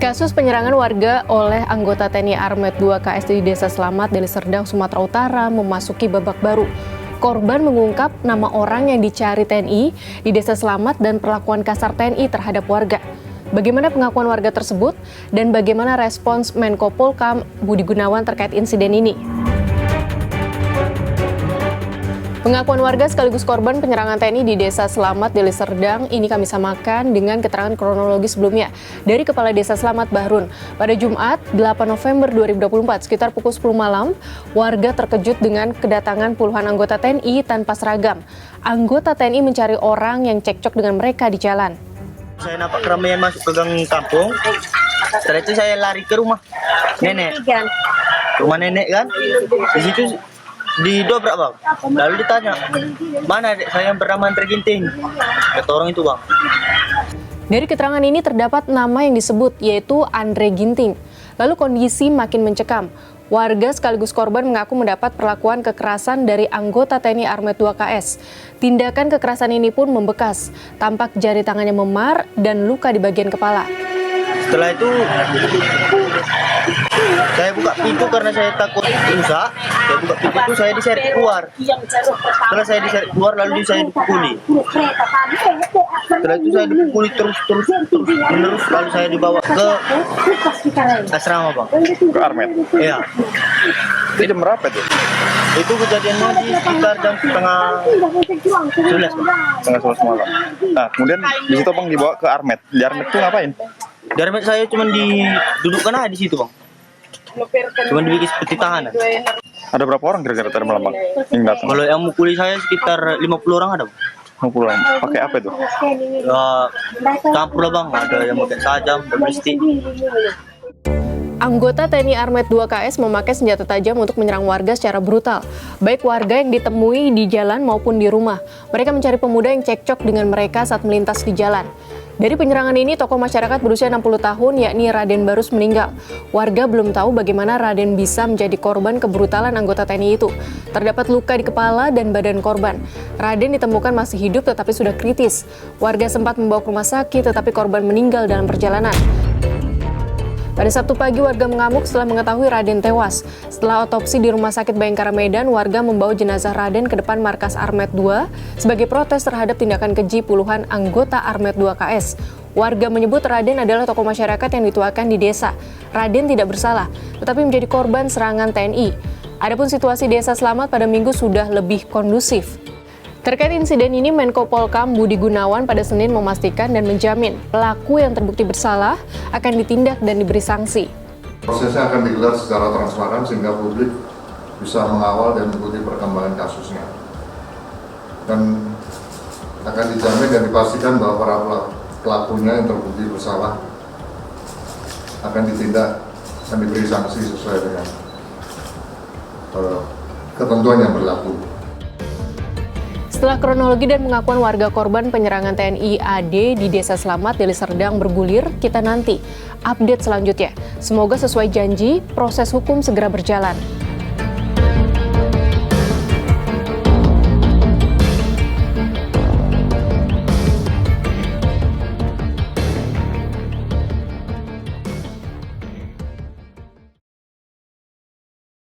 Kasus penyerangan warga oleh anggota TNI Armet 2 KS di Desa Selamat, Deli Serdang, Sumatera Utara memasuki babak baru. Korban mengungkap nama orang yang dicari TNI di Desa Selamat dan perlakuan kasar TNI terhadap warga. Bagaimana pengakuan warga tersebut dan bagaimana respons Menko Polkam Budi Gunawan terkait insiden ini? Pengakuan warga sekaligus korban penyerangan TNI di Desa Selamat, Deli Serdang ini kami samakan dengan keterangan kronologis sebelumnya dari Kepala Desa Selamat Bahrun. Pada Jumat 8 November 2024 sekitar pukul 10 malam, warga terkejut dengan kedatangan puluhan anggota TNI tanpa seragam. Anggota TNI mencari orang yang cekcok dengan mereka di jalan. Saya nampak keramaian masuk ke gang kampung. Setelah itu saya lari ke rumah nenek. Rumah nenek kan. Di situ didobrak bang. Lalu ditanya, mana adik saya yang bernama Andre Ginting? Kata orang itu bang. Dari keterangan ini terdapat nama yang disebut yaitu Andre Ginting. Lalu kondisi makin mencekam. Warga sekaligus korban mengaku mendapat perlakuan kekerasan dari anggota TNI Armet 2 KS. Tindakan kekerasan ini pun membekas. Tampak jari tangannya memar dan luka di bagian kepala. Setelah itu saya buka pintu karena saya takut rusak. Saya buka pintu itu saya diseret keluar. Setelah saya diseret keluar lalu saya dipukuli. Setelah itu saya dipukuli terus menerus lalu saya dibawa ke asrama bang. Ke Armet? Iya. Itu jam berapa tuh? Itu kejadiannya di sekitar jam setengah 11 bang. Setengah 11 malam. Nah kemudian di situ bang dibawa ke Armet. Di Armet tuh ngapain? Di Armet saya cuma didudukkan aja di situ bang. Cuma dibikin seperti tahanan. Ada berapa orang kira-kira tadi malam bang yang datang? Kalau yang mukuli saya sekitar 50 orang ada bang. 50 orang. Pakai apa itu? Ya, campur lah bang. Ada yang pakai sajam, ballistik. Anggota TNI Armet 2 KS memakai senjata tajam untuk menyerang warga secara brutal, baik warga yang ditemui di jalan maupun di rumah. Mereka mencari pemuda yang cekcok dengan mereka saat melintas di jalan. Dari penyerangan ini, tokoh masyarakat berusia 60 tahun yakni Raden Barus meninggal. Warga belum tahu bagaimana Raden bisa menjadi korban kebrutalan anggota TNI itu. Terdapat luka di kepala dan badan korban. Raden ditemukan masih hidup tetapi sudah kritis. Warga sempat membawa ke rumah sakit tetapi korban meninggal dalam perjalanan. Pada Sabtu pagi, warga mengamuk setelah mengetahui Raden tewas. Setelah otopsi di Rumah Sakit Bayangkara Medan, warga membawa jenazah Raden ke depan markas Armet 2 sebagai protes terhadap tindakan keji puluhan anggota Armet 2 KS. Warga menyebut Raden adalah tokoh masyarakat yang dituakan di desa. Raden tidak bersalah, tetapi menjadi korban serangan TNI. Adapun situasi Desa Selamat pada Minggu sudah lebih kondusif. Terkait insiden ini, Menko Polkam Budi Gunawan pada Senin memastikan dan menjamin pelaku yang terbukti bersalah akan ditindak dan diberi sanksi. Prosesnya akan digelar secara transparan sehingga publik bisa mengawal dan mengikuti perkembangan kasusnya. Dan akan dijamin dan dipastikan bahwa para pelakunya yang terbukti bersalah akan ditindak dan diberi sanksi sesuai dengan ketentuan yang berlaku. Setelah kronologi dan pengakuan warga korban penyerangan TNI AD di Desa Selamat, Deli Serdang bergulir, kita nanti update selanjutnya. Semoga sesuai janji, proses hukum segera berjalan.